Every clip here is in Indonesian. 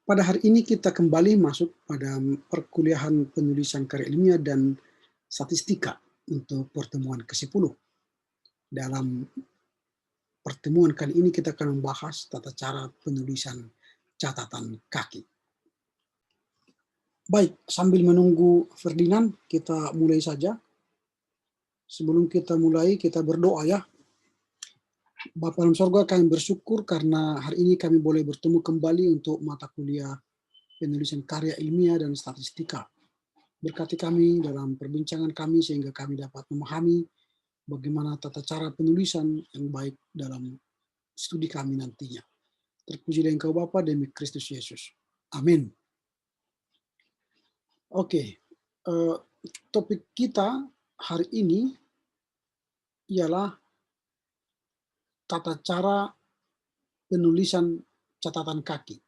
Pada hari ini kita kembali masuk pada perkuliahan penulisan karya ilmiah dan statistika untuk pertemuan ke-10. Dalam pertemuan kali ini kita akan membahas tata cara penulisan catatan kaki. Baik, sambil menunggu Ferdinand, kita mulai saja. Sebelum kita mulai, kita berdoa ya. Bapa dalam sorga, kami bersyukur karena hari ini kami boleh bertemu kembali untuk mata kuliah penulisan karya ilmiah dan statistika. Berkati kami dalam perbincangan kami sehingga kami dapat memahami bagaimana tata cara penulisan yang baik dalam studi kami nantinya. Terpujilah Engkau Bapa demi Kristus Yesus. Amin. Oke, topik kita hari ini ialah tata cara penulisan catatan kaki.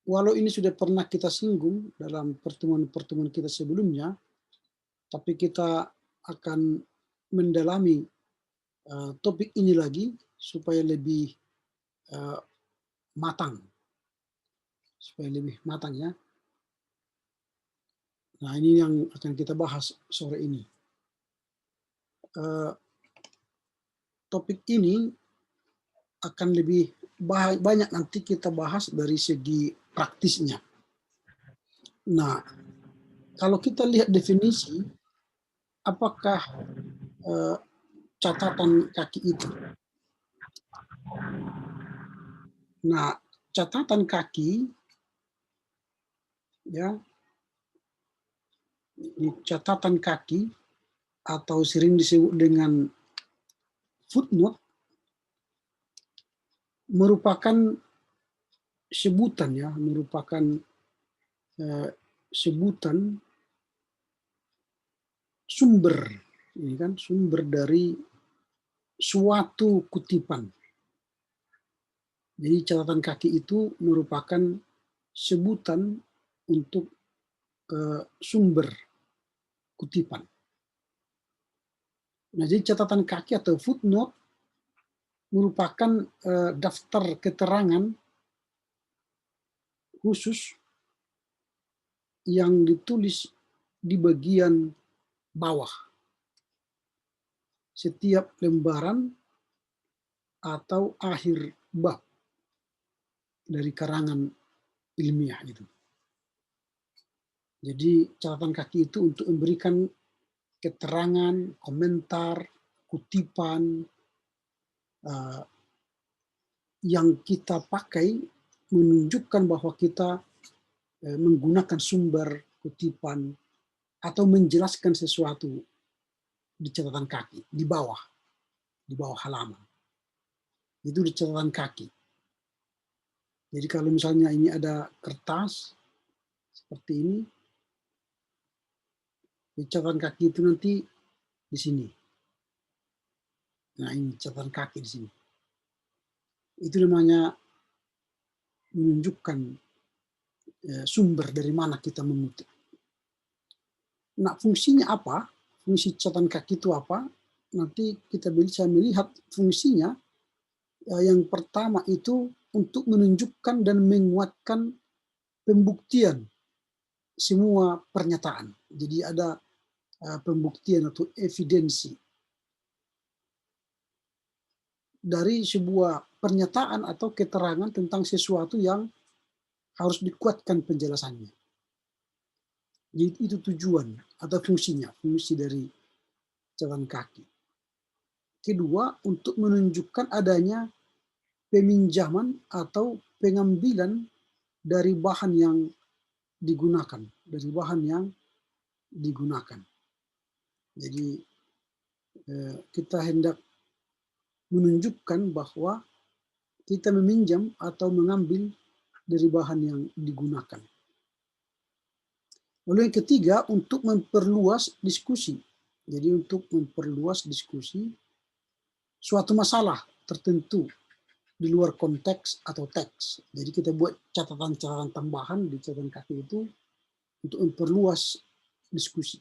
Walau ini sudah pernah kita singgung dalam pertemuan-pertemuan kita sebelumnya, tapi kita akan mendalami topik ini lagi supaya lebih matang ya. Nah, ini yang akan kita bahas sore ini. Topik ini akan lebih banyak nanti kita bahas dari segi praktisnya. Nah, kalau kita lihat definisi, apakah catatan kaki itu? Nah, catatan kaki ya, catatan kaki atau sering disebut dengan footnote merupakan sebutan ya, sebutan sumber, ini kan sumber dari suatu kutipan. Jadi catatan kaki itu merupakan sebutan untuk sumber kutipan. Nah, jadi catatan kaki atau footnote merupakan daftar keterangan khusus yang ditulis di bagian bawah setiap lembaran atau akhir bab dari karangan ilmiah itu. Jadi catatan kaki itu untuk memberikan keterangan, komentar, kutipan yang kita pakai menunjukkan bahwa kita menggunakan sumber kutipan atau menjelaskan sesuatu di catatan kaki, di bawah halaman. Itu di catatan kaki. Jadi kalau misalnya ini ada kertas seperti ini, di catatan kaki itu nanti di sini. Nah, ini catatan kaki di sini. Itu namanya menunjukkan sumber dari mana kita mengutip. Nah, fungsinya apa? Fungsi catatan kaki itu apa? Nanti kita bisa melihat fungsinya. Yang pertama itu untuk menunjukkan dan menguatkan pembuktian semua pernyataan. Jadi ada pembuktian atau evidensi dari sebuah pernyataan atau keterangan tentang sesuatu yang harus dikuatkan penjelasannya. Jadi itu tujuan atau fungsinya, fungsi dari catatan kaki. Kedua, untuk menunjukkan adanya peminjaman atau pengambilan dari bahan yang digunakan, Jadi kita hendak menunjukkan bahwa kita meminjam atau mengambil dari bahan yang digunakan. Lalu yang ketiga, untuk memperluas diskusi. Jadi untuk memperluas diskusi suatu masalah tertentu di luar konteks atau teks. Jadi kita buat catatan-catatan tambahan di catatan kaki itu untuk memperluas diskusi.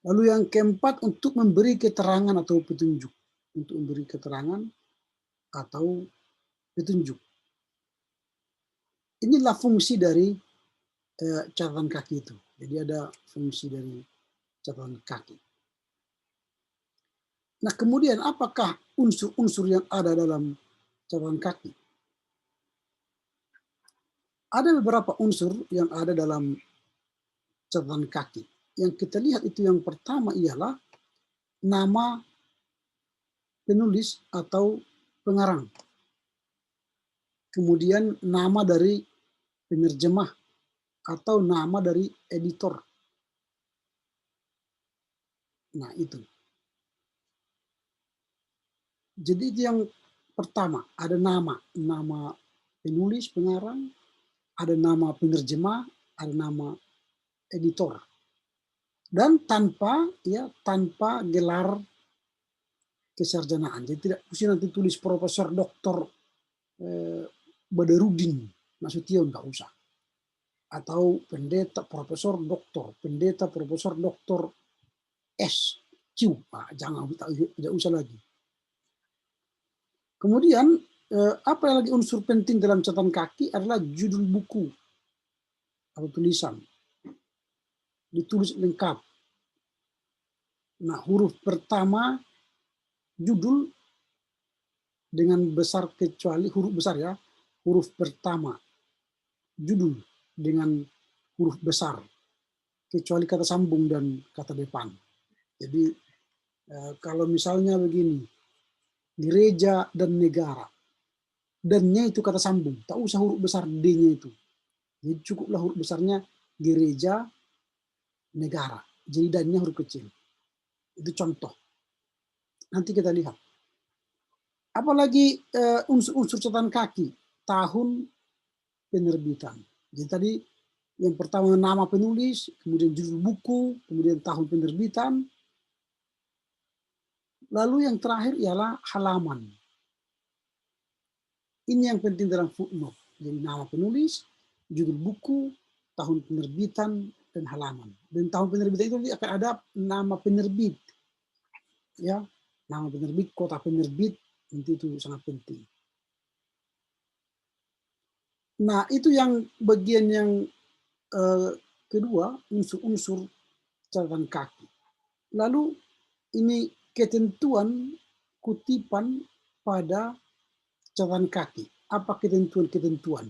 Lalu yang keempat, untuk memberi keterangan atau petunjuk. Untuk memberi keterangan atau petunjuk. Inilah fungsi dari catatan kaki itu. Jadi ada fungsi dari catatan kaki. Nah, kemudian apakah unsur-unsur yang ada dalam catatan kaki? Ada beberapa unsur yang ada dalam catatan kaki. Yang kita lihat itu yang pertama ialah nama penulis atau pengarang. Kemudian nama dari penerjemah atau nama dari editor. Nah, itu. Jadi itu yang pertama, ada nama penulis, pengarang, ada nama penerjemah, ada nama editor. Dan tanpa gelar kesarjanaan. Jadi tidak mesti nanti tulis profesor doktor Badarudin Nasution, nggak usah. Atau pendeta profesor doktor S Q, jangan, tidak usah lagi. Kemudian apa yang lagi unsur penting dalam catatan kaki adalah judul buku atau tulisan, ditulis lengkap. Nah, huruf pertama judul dengan besar, kecuali huruf besar ya, huruf pertama judul dengan huruf besar, kecuali kata sambung dan kata depan. Jadi kalau misalnya begini, gereja dan negara, dan-nya itu kata sambung, tak usah huruf besar D-nya itu. Jadi cukuplah huruf besarnya gereja, negara. Jadi dan-nya huruf kecil. Itu contoh. Nanti kita lihat. Apalagi unsur-unsur catatan kaki, tahun penerbitan. Jadi tadi yang pertama nama penulis, kemudian judul buku, kemudian tahun penerbitan. Lalu yang terakhir ialah halaman. Ini yang penting dalam footnote. Jadi nama penulis, judul buku, tahun penerbitan, dan halaman. Dan tahun penerbitan itu akan ada nama penerbit. Ya, nama penerbit, kota penerbit, nanti itu sangat penting. Nah, itu yang bagian yang kedua, unsur-unsur catatan kaki. Lalu ini ketentuan kutipan pada catatan kaki. Apa ketentuan-ketentuan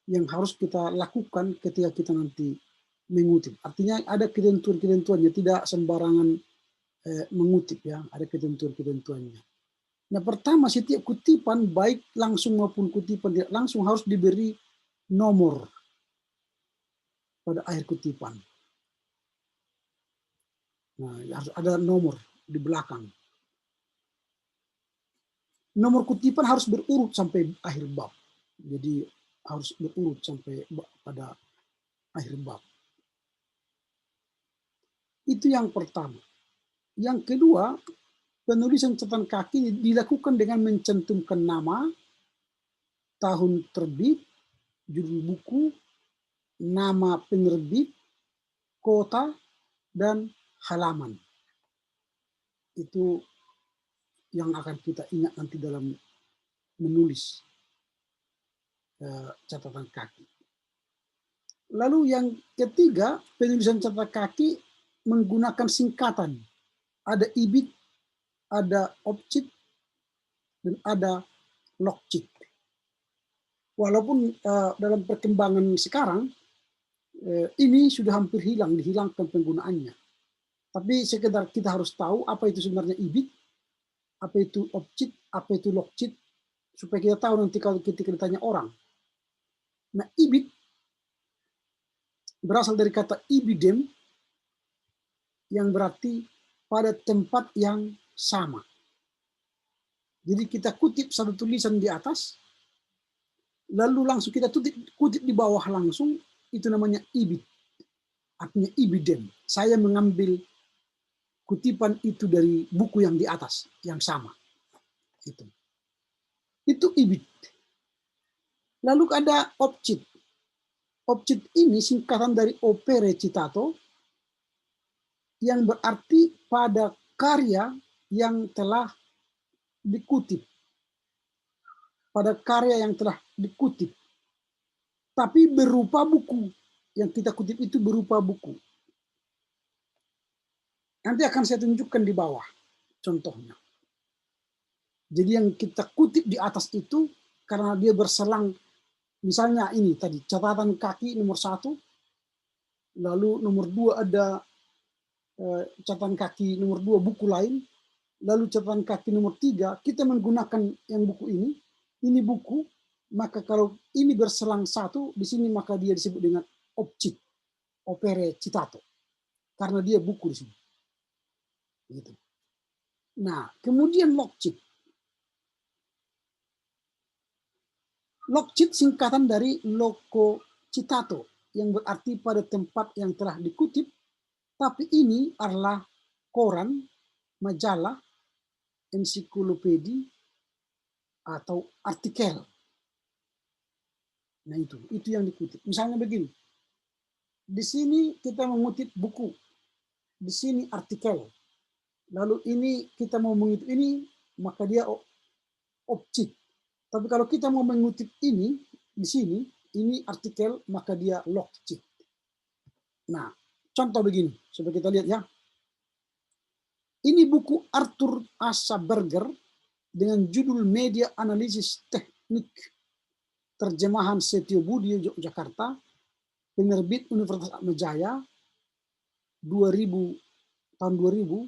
yang harus kita lakukan ketika kita nanti mengutip? Artinya ada ketentuan-ketentuannya, tidak sembarangan mengutip ya, ada ketentuan-ketentuannya. Nah, pertama, setiap kutipan baik langsung maupun kutipan tidak langsung harus diberi nomor pada akhir kutipan. Nah, harus ada nomor di belakang. Nomor kutipan harus berurut sampai akhir bab. Jadi harus berurut sampai pada akhir bab. Itu yang pertama. Yang kedua, penulisan catatan kaki dilakukan dengan mencantumkan nama, tahun terbit, judul buku, nama penerbit, kota, dan halaman. Itu yang akan kita ingat nanti dalam menulis catatan kaki. Lalu yang ketiga, penulisan catatan kaki menggunakan singkatan. Ada ibid, ada opcit, dan ada lokcit. Walaupun dalam perkembangan sekarang, ini sudah hampir dihilangkan penggunaannya. Tapi sekedar kita harus tahu apa itu sebenarnya ibid, apa itu opcit, apa itu lokcit, supaya kita tahu nanti kalau kita ditanya orang. Nah, ibid berasal dari kata ibidem, yang berarti pada tempat yang sama. Jadi kita kutip satu tulisan di atas, lalu langsung kita kutip di bawah langsung, itu namanya ibid. Artinya ibidem. Saya mengambil kutipan itu dari buku yang di atas, yang sama. Itu ibid. Lalu ada opcit. Opcit ini singkatan dari opere citato, yang berarti pada karya yang telah dikutip. Pada karya yang telah dikutip. tapi berupa buku. Yang kita kutip itu berupa buku. Nanti akan saya tunjukkan di bawah contohnya. Jadi yang kita kutip di atas itu karena dia berselang, misalnya ini tadi catatan kaki nomor 1, lalu nomor 2 ada catatan kaki nomor 2 buku lain, lalu catatan kaki nomor 3 kita menggunakan yang buku ini buku, maka kalau ini berselang 1 di sini maka dia disebut dengan objek, opere citato, karena dia buku di sini. Gitu. Nah, kemudian logcit. Logcit singkatan dari loco citato, yang berarti pada tempat yang telah dikutip, tapi ini adalah koran, majalah, ensiklopedi, atau artikel. Nah itu yang dikutip. Misalnya begini, di sini kita mengutip buku, di sini artikel, lalu ini kita mau mengutip ini, maka dia objek. Tapi kalau kita mau mengutip ini, di sini, ini artikel, maka dia logcit. Nah, contoh begini, coba kita lihat ya. Ini buku Arthur Asa Berger dengan judul Media Analisis Teknik, terjemahan Setio Budi Yogyakarta, penerbit Universitas Atmajaya, 2000, tahun 2000,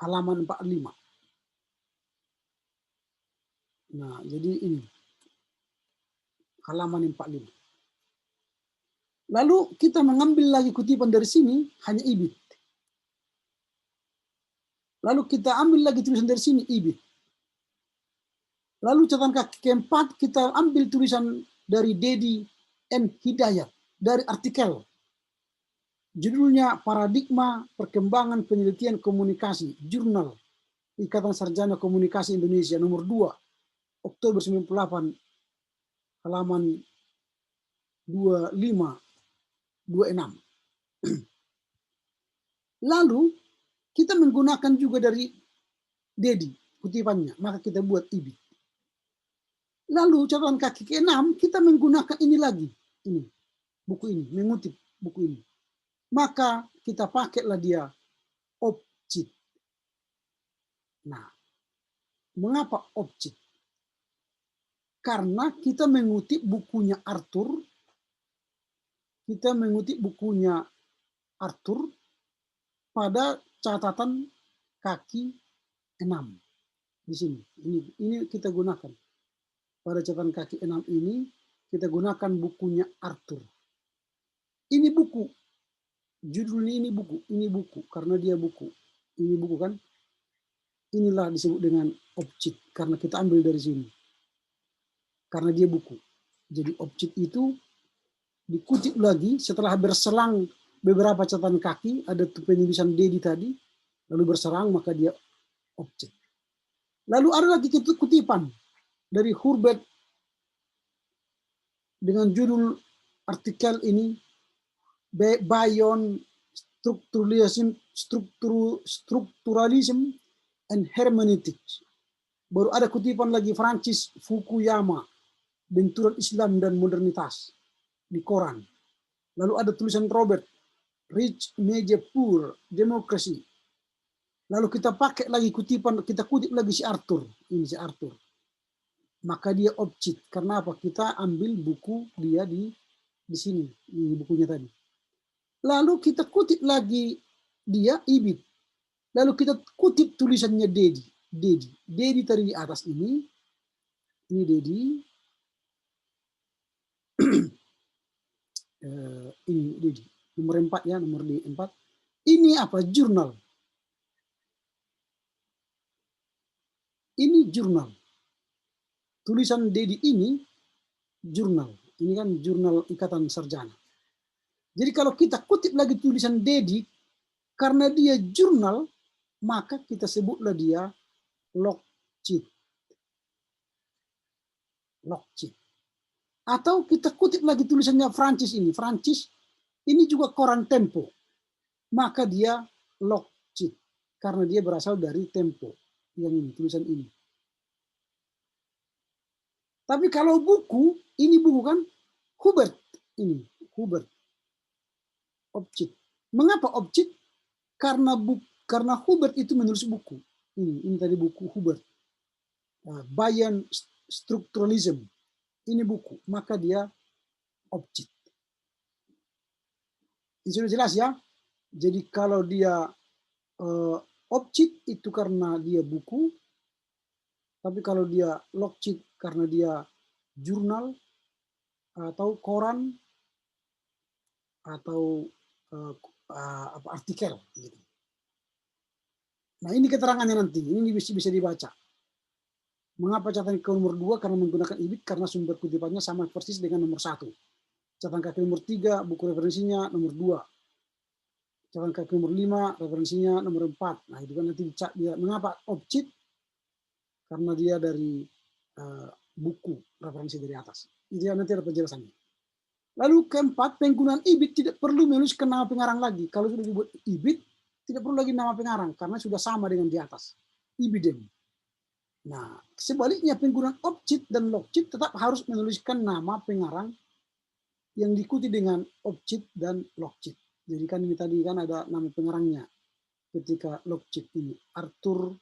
halaman 45. Nah, jadi ini halaman 45. Lalu kita mengambil lagi kutipan dari sini, hanya ibit. Lalu kita ambil lagi tulisan dari sini, ibit. Lalu catatan kaki keempat, kita ambil tulisan dari Dedi N. Hidayat, dari artikel. Judulnya Paradigma Perkembangan Penelitian Komunikasi, Jurnal Ikatan Sarjana Komunikasi Indonesia, nomor 2, Oktober 98, halaman 25, 26. Lalu kita menggunakan juga dari Dedi kutipannya, maka kita buat ibit. Lalu catatan kaki ke-6 kita menggunakan ini lagi, ini buku ini, mengutip buku ini. Maka kita pakailah dia objek. Nah, mengapa objek? Karena kita mengutip bukunya Arthur, pada catatan kaki 6 di sini. Ini kita gunakan. Pada catatan kaki 6 ini kita gunakan bukunya Arthur. Ini buku. Judulnya ini buku karena dia buku. Ini buku kan? Inilah disebut dengan objek karena kita ambil dari sini. Karena dia buku. Jadi objek itu dikutip lagi setelah berselang beberapa catatan kaki, ada penulisan Dedi tadi, lalu berserang maka dia objek. Lalu ada lagi kutipan dari Hubert dengan judul artikel ini Beyond Structuralism and Hermeneutics. Baru ada kutipan lagi Francis Fukuyama, Benturan Islam dan Modernitas di koran. Lalu ada tulisan Robert, Rich Media Poor Democracy. Lalu kita pakai lagi kutipan, kita kutip lagi si Arthur. Ini si Arthur. Maka dia objek. Karena apa? Kita ambil buku dia di sini. Ini bukunya tadi. Lalu kita kutip lagi dia ibit. Lalu kita kutip tulisannya Dedi. Dedi tadi di atas ini. Ini Dedi. Ini Dedi. Nomor 4 ya, nomor 4. Ini apa? Jurnal. Ini jurnal. Tulisan Dedi ini jurnal. Ini kan jurnal Ikatan Sarjana. Jadi kalau kita kutip lagi tulisan Dedi, karena dia jurnal, maka kita sebutlah dia logcit. Logcit. Atau kita kutip lagi tulisannya Francis ini. Francis ini juga koran Tempo. Maka dia logcit. Karena dia berasal dari Tempo. Yang ini, tulisan ini. Tapi kalau buku, ini buku kan, Hubert ini, Hubert, objek. Mengapa objek? Karena Hubert itu menulis buku. Ini tadi buku Hubert. Bayern Structuralism. Ini buku, maka dia objek. Ini sudah jelas ya. Jadi kalau dia objek itu karena dia buku, tapi kalau dia logik karena dia jurnal atau koran atau artikel. Gitu. Nah ini keterangannya nanti, ini bisa dibaca. Mengapa catatan kaki nomor 2? Karena menggunakan IBIT karena sumber kutipannya sama persis dengan nomor 1. Catatan kaki nomor 3, buku referensinya nomor 2. Catatan kaki nomor 5, referensinya nomor 4. Nah itu kan nanti dia mengapa objek? Karena dia dari buku referensi dari atas. Itu nanti ada penjelasannya. Lalu keempat, penggunaan IBIT tidak perlu menuliskan nama pengarang lagi. Kalau sudah dibuat IBIT, tidak perlu lagi nama pengarang karena sudah sama dengan di atas. IBIDEM. Nah, sebaliknya penggunaan objek dan logik tetap harus menuliskan nama pengarang yang diikuti dengan objek dan logik. Jadi kan ini tadi kan ada nama pengarangnya. Ketika logik ini Arthur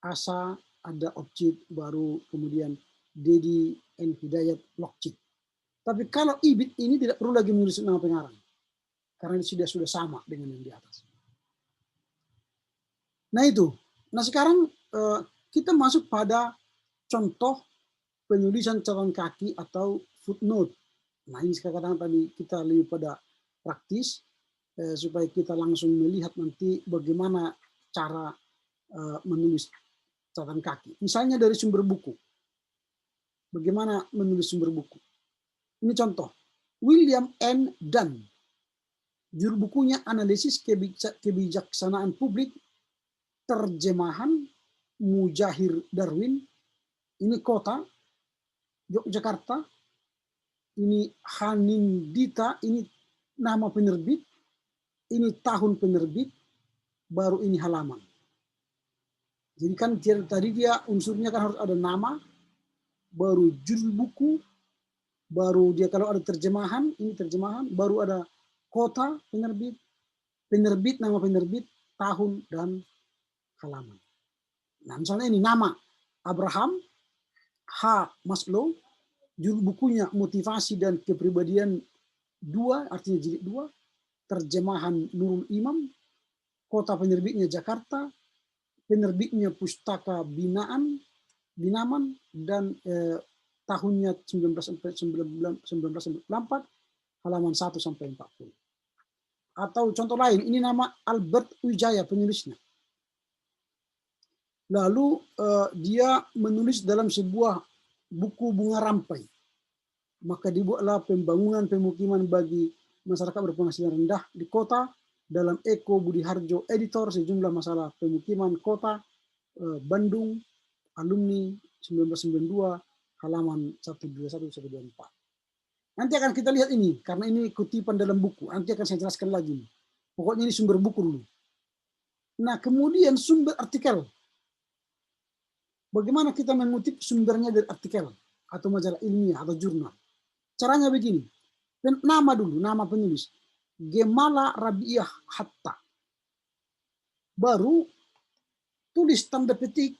Asa ada objek baru, kemudian Dedi N Hidayat logik. Tapi kalau IBIT ini tidak perlu lagi menulis nama pengarang karena sudah sama dengan yang di atas. Nah itu. Nah sekarang kita masuk pada contoh penulisan catatan kaki atau footnote. Nah ini sekarang tadi kita lebih pada praktis supaya kita langsung melihat nanti bagaimana cara menulis catatan kaki. Misalnya dari sumber buku. Bagaimana menulis sumber buku? Ini contoh. William N. Dunn. Judul bukunya Analisis Kebijaksanaan Publik, terjemahan Mujahir Darwin. Ini kota Yogyakarta. Ini Hanindita, ini nama penerbit. Ini tahun penerbit, baru ini halaman. Jadi kan tadi dia unsurnya kan harus ada nama, baru judul buku, baru dia kalau ada terjemahan, ini terjemahan, baru ada kota penerbit, penerbit, nama penerbit, tahun, dan halaman. Nah misalnya ini nama Abraham H. Maslow, judul bukunya Motivasi dan Kepribadian 2, artinya jilid 2, terjemahan Nurul Imam, kota penerbitnya Jakarta, penerbitnya Pustaka Binaman, dan tahunnya 1994, halaman 1 sampai 40. Atau contoh lain, ini nama Albert Wijaya penulisnya. Lalu dia menulis dalam sebuah buku bunga rampai. Maka dibuatlah pembangunan pemukiman bagi masyarakat berpenghasilan rendah di kota dalam Eko Budi Harjo editor sejumlah masalah pemukiman kota Bandung alumni 1992 halaman 121-124. Nanti akan kita lihat ini karena ini kutipan dalam buku. Nanti akan saya jelaskan lagi. Pokoknya ini sumber buku dulu. Nah, kemudian sumber artikel. Bagaimana kita mengutip sumbernya dari artikel atau majalah ilmiah atau jurnal? Caranya begini. Nama dulu, nama penulis. Gemala Rabiah Hatta. Baru tulis tanda petik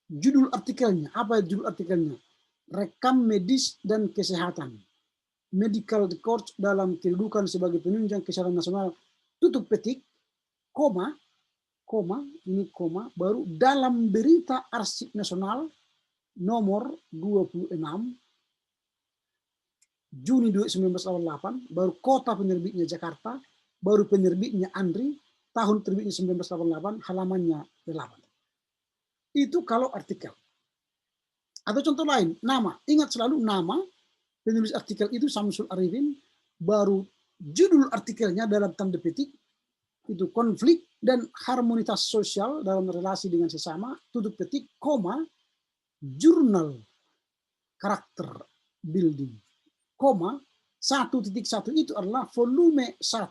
judul artikelnya. Apa judul artikelnya? Rekam medis dan kesehatan. Medical records dalam kedudukan sebagai penunjang kesehatan nasional. Tutup petik, koma, ini koma, baru dalam berita arsip nasional nomor 26 Juni 1988, baru kota penerbitnya Jakarta, baru penerbitnya Andri, tahun terbitnya 1988, halamannya 8. Itu kalau artikel. Atau contoh lain, nama. Ingat selalu nama penulis artikel itu Samsul Arifin, baru judul artikelnya dalam tanda petik, itu konflik dan harmonitas sosial dalam relasi dengan sesama, tutup petik, koma, jurnal karakter building, koma, 1.1 itu adalah volume 1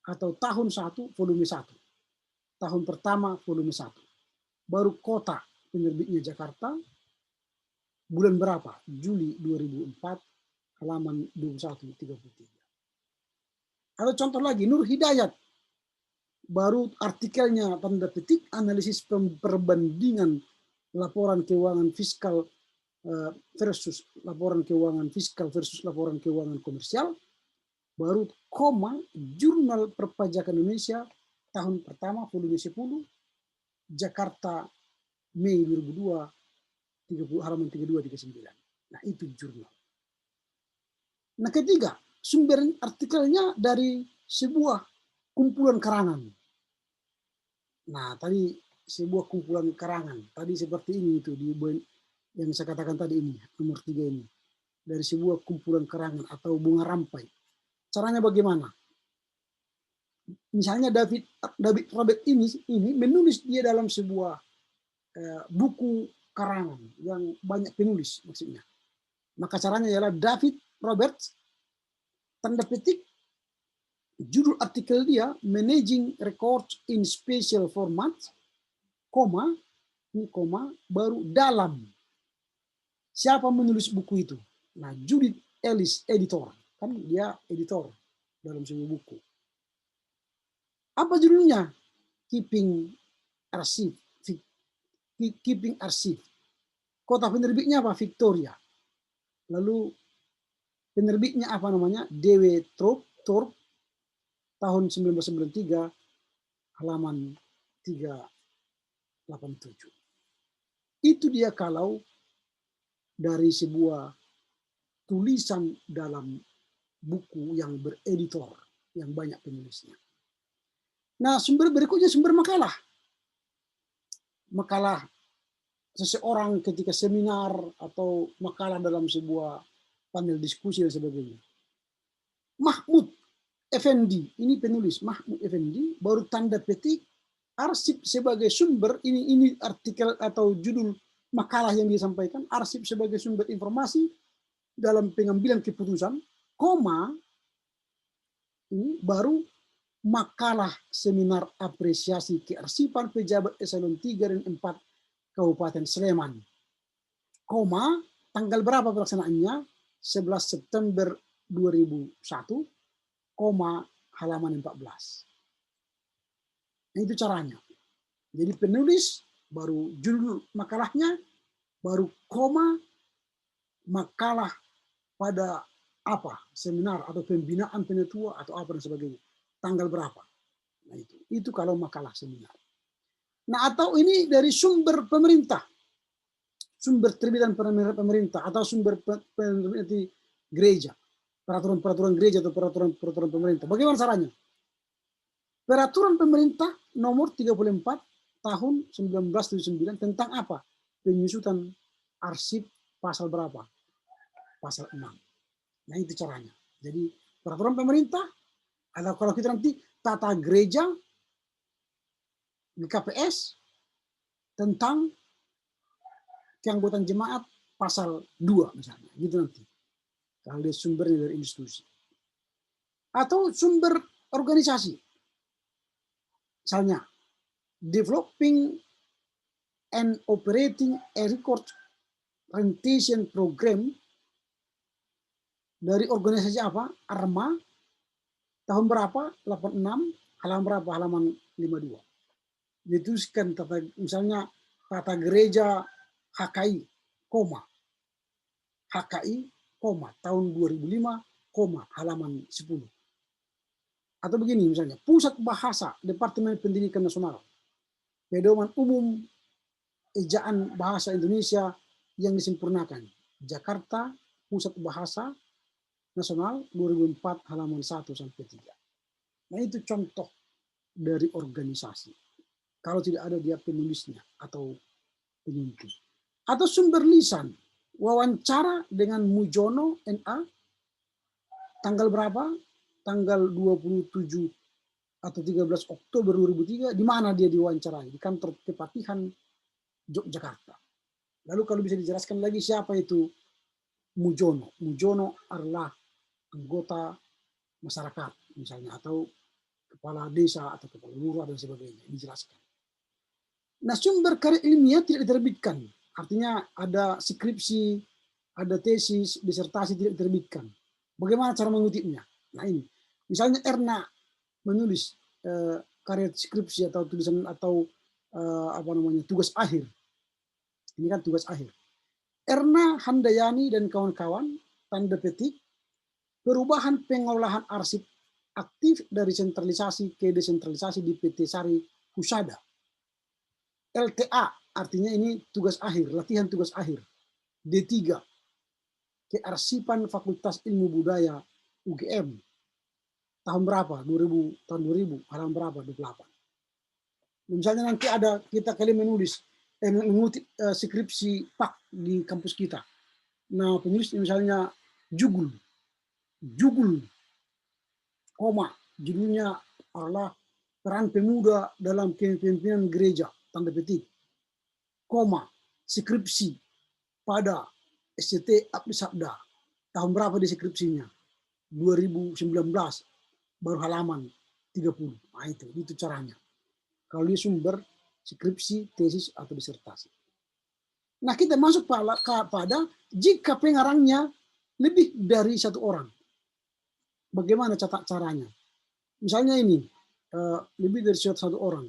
atau tahun 1 volume 1. Tahun pertama volume 1. Baru kota penerbitnya Jakarta, bulan berapa? Juli 2004, halaman 2133. Atau contoh lagi, Nur Hidayat, baru artikelnya tanda petik analisis perbandingan laporan keuangan fiskal versus laporan keuangan fiskal versus laporan keuangan komersial, baru koma Jurnal Perpajakan Indonesia tahun pertama volume 10 Jakarta Mei 2002 halaman 3239. Nah, itu jurnal. Nah, ketiga, sumber artikelnya dari sebuah kumpulan karangan. Nah, tadi sebuah kumpulan karangan. Tadi seperti ini itu di yang saya katakan tadi ini, nomor 3 ini. Dari sebuah kumpulan karangan atau bunga rampai. Caranya bagaimana? Misalnya David Robert ini menulis dia dalam sebuah buku karangan yang banyak penulis maksudnya. Maka caranya ialah David Roberts, tanda petik, judul artikel dia Managing Records in Special Format, koma, ini koma, baru dalam. Siapa menulis buku itu? Nah, Judith Ellis, editor. Kan dia editor dalam sebuah buku. Apa judulnya? Keeping Archive. Keeping Archive. Kota penerbitnya apa? Victoria. Lalu penerbitnya apa namanya? D.W. Thorpe tahun 1993 halaman 387. Itu dia kalau dari sebuah tulisan dalam buku yang bereditor, yang banyak penulisnya. Nah, sumber berikutnya sumber makalah. Makalah seseorang ketika seminar atau makalah dalam sebuah panel diskusi dan sebagainya. Mahmud Effendi, ini penulis Mahmud Effendi, baru tanda petik arsip sebagai sumber, ini artikel atau judul makalah yang disampaikan, arsip sebagai sumber informasi dalam pengambilan keputusan, koma, ini baru makalah seminar apresiasi kearsipan pejabat eselon 3 dan 4 Kabupaten Sleman. Koma, tanggal berapa pelaksanaannya? 11 September 2001, koma, halaman 14. Nah, itu caranya. Jadi penulis, baru judul makalahnya, baru koma, makalah pada apa? Seminar atau pembinaan penetua atau apa dan sebagainya. Tanggal berapa? Nah, itu kalau makalah seminar. Nah, atau ini dari sumber pemerintah, sumber terbitan pemerintah atau sumber peneliti gereja, peraturan gereja atau peraturan pemerintah. Bagaimana caranya? Peraturan pemerintah nomor 34 tahun 1979 tentang apa? Penyusutan arsip pasal berapa? Pasal 6. Nah, itu caranya. Jadi peraturan pemerintah, atau kalau kita nanti tata gereja di KPS tentang keanggotaan jemaat pasal 2 misalnya, gitu nanti. Kalau dia sumbernya dari institusi. Atau sumber organisasi. Misalnya, developing and operating a record rentation program dari organisasi apa? ARMA, tahun berapa? 86, halaman berapa? Halaman 52. Dituliskan misalnya tata gereja HKI, koma. HKI, koma, tahun 2005, koma, halaman 10. Atau begini misalnya, Pusat Bahasa Departemen Pendidikan Nasional, Pedoman Umum Ejaan Bahasa Indonesia yang disempurnakan, Jakarta, Pusat Bahasa Nasional 2004 halaman 1 sampai 3. Nah, itu contoh dari organisasi. Kalau tidak ada dia penulisnya atau penyunting. Atau sumber lisan, wawancara dengan Mujono NA, tanggal berapa? Tanggal 27 atau 13 Oktober 2003, di mana dia diwawancarai? Di kantor Kepatihan Yogyakarta. Lalu kalau bisa dijelaskan lagi siapa itu Mujono? Mujono adalah anggota masyarakat misalnya, atau kepala desa atau kepala lurah dan sebagainya, dijelaskan. Nah, sumber karya ilmiah tidak diterbitkan. artinya ada skripsi, ada tesis, disertasi tidak diterbitkan. Bagaimana cara mengutipnya? Nah ini, misalnya Erna menulis karya skripsi atau tulisan atau tugas akhir. Ini kan tugas akhir. Erna Handayani dan kawan-kawan, tanda petik, perubahan pengolahan arsip aktif dari sentralisasi ke desentralisasi di PT Sari Husada. LTA, artinya ini tugas akhir, latihan tugas akhir. D3, kearsipan Fakultas Ilmu Budaya UGM. Tahun berapa? 2000, tahun 2000, halaman berapa? 28. Misalnya nanti ada kita kalian menulis, mengutip skripsi Pak di kampus kita. Nah, penulis misalnya Jugul, koma, judulnya adalah peran pemuda dalam kepemimpinan gereja, tanda petik, koma, skripsi pada SCT Abdi Sabda. Tahun berapa di skripsinya? 2019, baru halaman 30. Nah, itu caranya. Kalau dia sumber skripsi, tesis, atau disertasi. Nah, kita masuk pada jika pengarangnya lebih dari satu orang. Bagaimana caranya? Misalnya ini, lebih dari satu orang.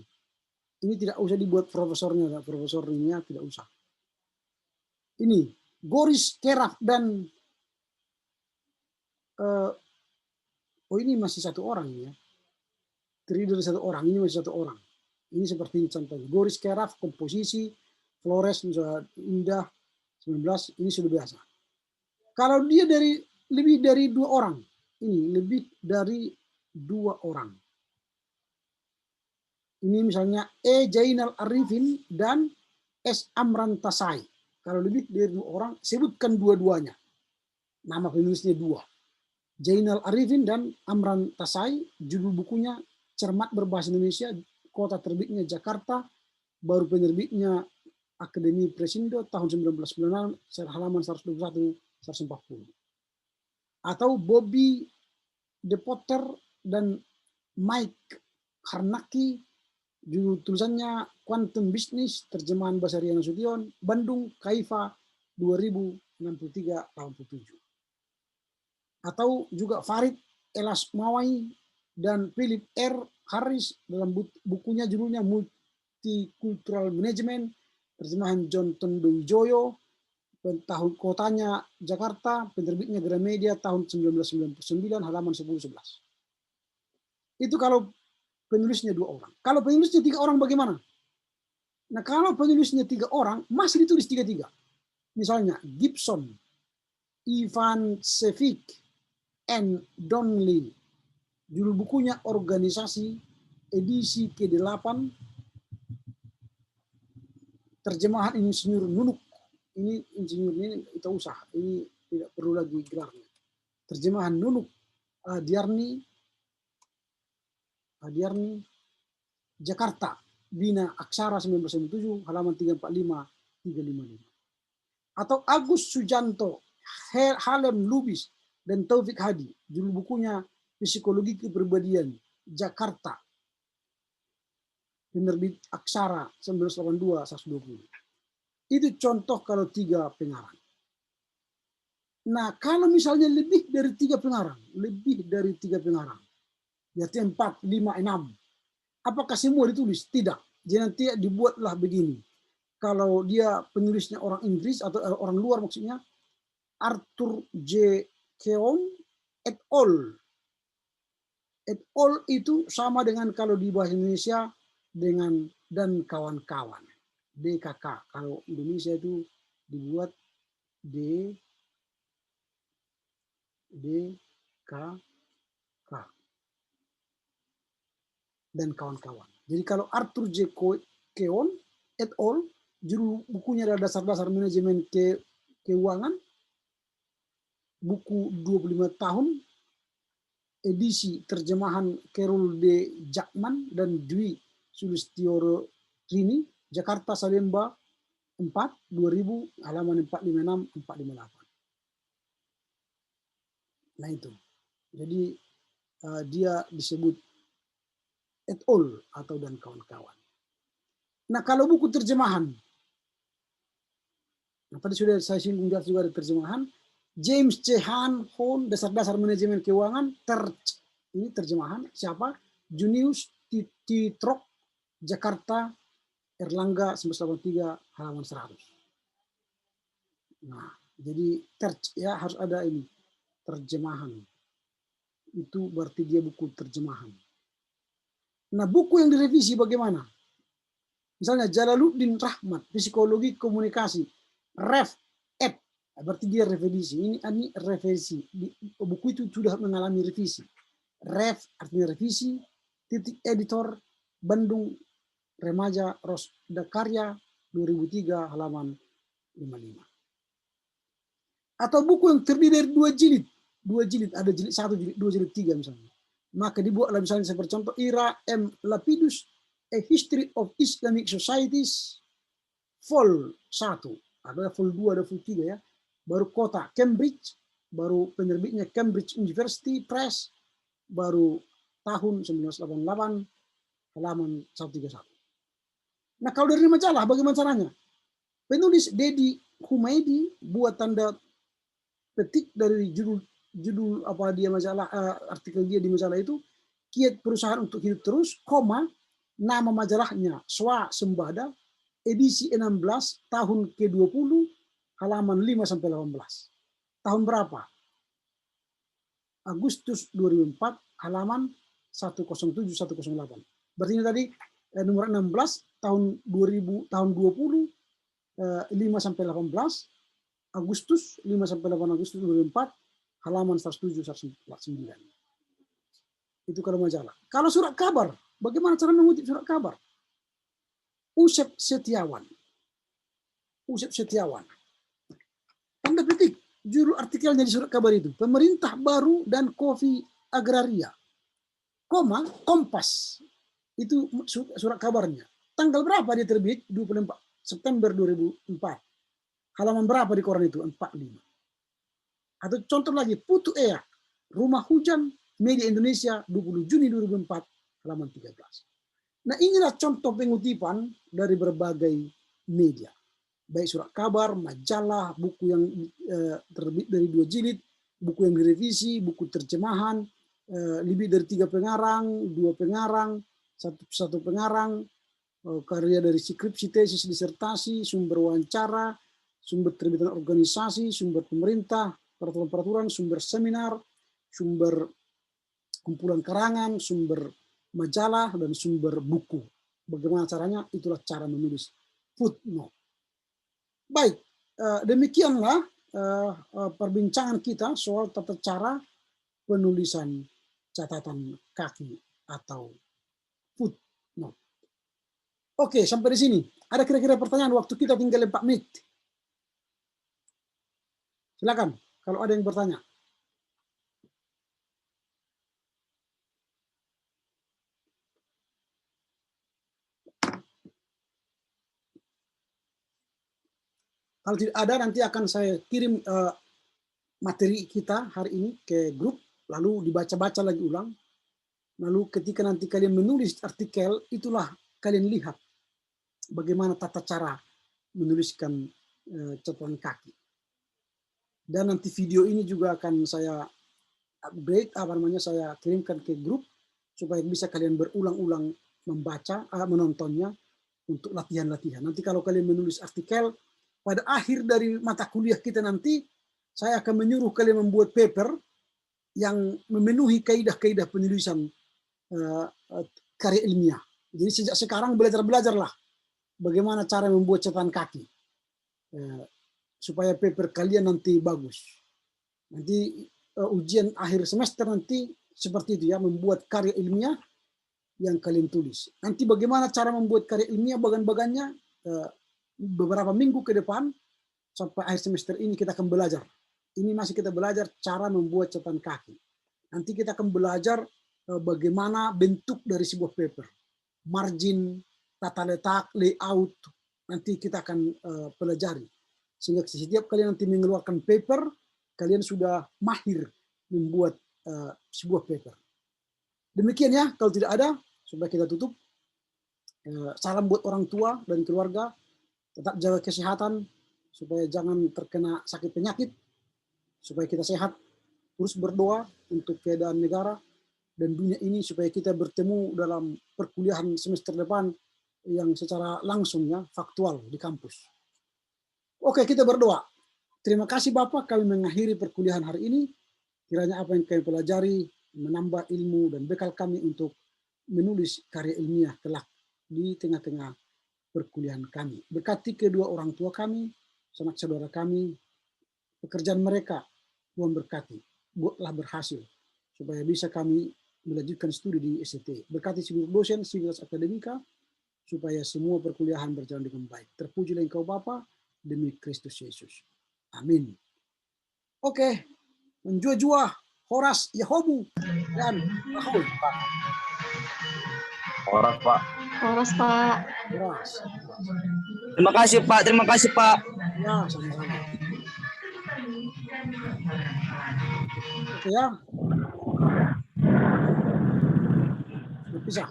Ini tidak usah dibuat profesornya, profesornya tidak usah. Ini, Goris Keraf dan ini masih satu orang ya. Terdiri dari satu orang, ini masih satu orang. Ini seperti ini contohnya. Goris Keraf, komposisi, Flores, misalnya Indah, 19, ini sudah biasa. Kalau dia lebih dari 2 orang, ini lebih dari 2 orang. Ini misalnya E. Jainal Arifin dan S. Amran Tasai. Kalau lebih dari 2 orang, sebutkan dua-duanya. Nama penulisnya 2. Jainal Arifin dan Amran Tasai, judul bukunya Cermat Berbahasa Indonesia, kota terbitnya Jakarta, baru penerbitnya Akademi Presindo tahun 1996, halaman 121, 140. Atau Bobby De Potter dan Mike Harnaki, judul tulisannya Quantum Business, terjemahan bahasa Riana Sution, Bandung, Kaifa, 2063-87. Atau juga Farid Elas Mawai dan Philip R. Harris dalam bukunya judulnya Multicultural Management, terjemahan John Tondo Wijoyo, tahun kotanya Jakarta, penerbitnya Gramedia tahun 1999, halaman 10-11. Itu kalau penulisnya 2 orang. Kalau penulisnya 3 orang bagaimana? Nah, kalau penulisnya 3 orang, masih ditulis 3-3. Misalnya Gibson, Ivan Sevic, and Donnelly. Judul bukunya Organisasi, edisi ke-8, terjemahan Insinyur Nunuk. Ini insinyur ini kita usah, ini tidak perlu lagi gelarnya. Terjemahan Nunuk Adiarni, Jakarta, Bina Aksara 1997, halaman 345-355. Atau Agus Sujanto, Halem Lubis, dan Taufik Hadi, judul bukunya Psikologi Kepribadian, Jakarta, penerbit Aksara 1982-120. Itu contoh kalau 3 pengarang. Nah, kalau misalnya lebih dari 3 pengarang, berarti 4, 5, 6. Apakah semua ditulis? Tidak. Jadi nanti dibuatlah begini. Kalau dia penulisnya orang Inggris atau orang luar maksudnya, Arthur J. Keown et al. Et al itu sama dengan kalau di bahasa Indonesia dengan dan kawan-kawan. DKK. Kalau Indonesia itu dibuat DKK dan kawan-kawan. Jadi kalau Arthur J. Keown et al. Judul bukunya adalah Dasar-dasar Manajemen Keuangan, buku 25 tahun, edisi terjemahan Carol D. Jackman dan Dwi Sulistioro Rini, Jakarta Salemba 4, 2000, halaman 456-458. Nah itu. Jadi dia disebut et al. Atau dan kawan-kawan. Nah kalau buku terjemahan, Tadi sudah saya singgung juga di terjemahan. James C. Hone, dasar-dasar manajemen keuangan, ini terjemahan siapa? Junius Titrok, Jakarta, Erlangga 1983, halaman 100. Nah, jadi ya harus ada ini terjemahan. Itu berarti dia buku terjemahan. Nah, buku yang direvisi bagaimana? Misalnya Jalaluddin Rahmat, Psikologi Komunikasi, Ref Ed, berarti dia revisi. Ini revisi. Buku itu sudah mengalami revisi. Ref artinya revisi, titik editor, Bandung, Remaja, Rosda Karya, 2003, halaman 55. Atau buku yang terdiri dari 2 jilid. 2 jilid, ada jilid 1, jilid 2, jilid 3 misalnya. Maka dibuatlah misalnya seperti contoh Ira M. Lapidus, A History of Islamic Societies, vol 1, ada vol 2, ada vol 3 ya. Baru kota Cambridge, baru penerbitnya Cambridge University Press, baru tahun 1988, halaman 131. Nah, kalau dari majalah bagaimana caranya? Penulis Dedi Humaydi buat tanda petik dari judul apa dia majalah, artikel dia di majalah itu, kiat perusahaan untuk hidup terus, koma, nama majalahnya Swa Sembada, edisi 16, tahun ke-20, halaman 5 sampai 18. Tahun berapa? Agustus 2004, halaman 107 108. Berarti ini tadi nomor 16 tahun 2000, tahun 20, 5 sampai 18, Agustus 5 sampai 8 Agustus 2004, halaman 107 109. Itu kalau majalah. Kalau surat kabar, bagaimana cara mengutip surat kabar? Usep Setiawan. Tanda petik judul artikelnya di surat kabar itu, pemerintah baru dan kopi agraria, koma, Kompas. Itu surat kabarnya. Tanggal berapa dia terbit? 24 September 2004. Halaman berapa di koran itu? 45. Atau contoh lagi, Putu Ea, Rumah Hujan, Media Indonesia, 20 Juni 2004, halaman 13. Nah, inilah contoh pengutipan dari berbagai media. Baik surat kabar, majalah, buku yang terbit dari 2 jilid, buku yang direvisi, buku terjemahan, lebih dari 3 pengarang, 2 pengarang, satu pengarang, karya dari skripsi, tesis, disertasi, sumber wawancara, sumber terbitan organisasi, sumber pemerintah, peraturan-peraturan, sumber seminar, sumber kumpulan karangan, sumber majalah, dan sumber buku. Bagaimana caranya? Itulah cara menulis footnote. Baik, demikianlah perbincangan kita soal tata cara penulisan catatan kaki atau footnote. Oke, sampai di sini. Ada kira-kira pertanyaan? Waktu kita tinggal 4 menit. Silakan, kalau ada yang bertanya. Kalau tidak ada, nanti akan saya kirim materi kita hari ini ke grup, lalu dibaca-baca lagi ulang. Lalu ketika nanti kalian menulis artikel, itulah kalian lihat bagaimana tata cara menuliskan catatan kaki. Dan nanti video ini juga akan saya upgrade, saya kirimkan ke grup supaya bisa kalian berulang-ulang membaca, menontonnya untuk latihan-latihan. Nanti kalau kalian menulis artikel, pada akhir dari mata kuliah kita nanti, saya akan menyuruh kalian membuat paper yang memenuhi kaidah-kaidah penulisan karya ilmiah. Jadi sejak sekarang belajarlah bagaimana cara membuat catatan kaki supaya paper kalian nanti bagus. Nanti ujian akhir semester nanti seperti itu ya, membuat karya ilmiah yang kalian tulis. Nanti bagaimana cara membuat karya ilmiah bagan-bagannya, beberapa minggu ke depan sampai akhir semester ini kita akan belajar. Ini masih kita belajar cara membuat catatan kaki. Nanti kita akan belajar bagaimana bentuk dari sebuah paper, margin, tata letak, layout. Nanti kita akan pelajari. Sehingga setiap kalian nanti mengeluarkan paper, kalian sudah mahir membuat sebuah paper. Demikian ya, kalau tidak ada, supaya kita tutup. Salam buat orang tua dan keluarga, tetap jaga kesehatan, supaya jangan terkena sakit penyakit, supaya kita sehat, terus berdoa untuk keadaan negara dan dunia ini supaya kita bertemu dalam perkuliahan semester depan yang secara langsung ya, faktual di kampus. Oke, kita berdoa. Terima kasih Bapak, kami mengakhiri perkuliahan hari ini. Kiranya apa yang kami pelajari menambah ilmu dan bekal kami untuk menulis karya ilmiah kelak di tengah-tengah perkuliahan kami. Berkati kedua orang tua kami, sanak saudara kami, pekerjaan mereka, Tuhan berkati. Buatlah berhasil, supaya bisa kami melanjutkan studi di SCT. Berkati seluruh dosen, sivitas akademika, supaya semua perkuliahan berjalan dengan baik. Terpujilah Engkau Bapa, demi Kristus Yesus. Amin. Oke, menjua-jua, Horas, Yahobu, dan Ahoy. Horas, Pak. Horas, Pak. Horas. Terima kasih, Pak. Terima kasih, Pak. Ya, sama-sama. Oke ya. Berpisah.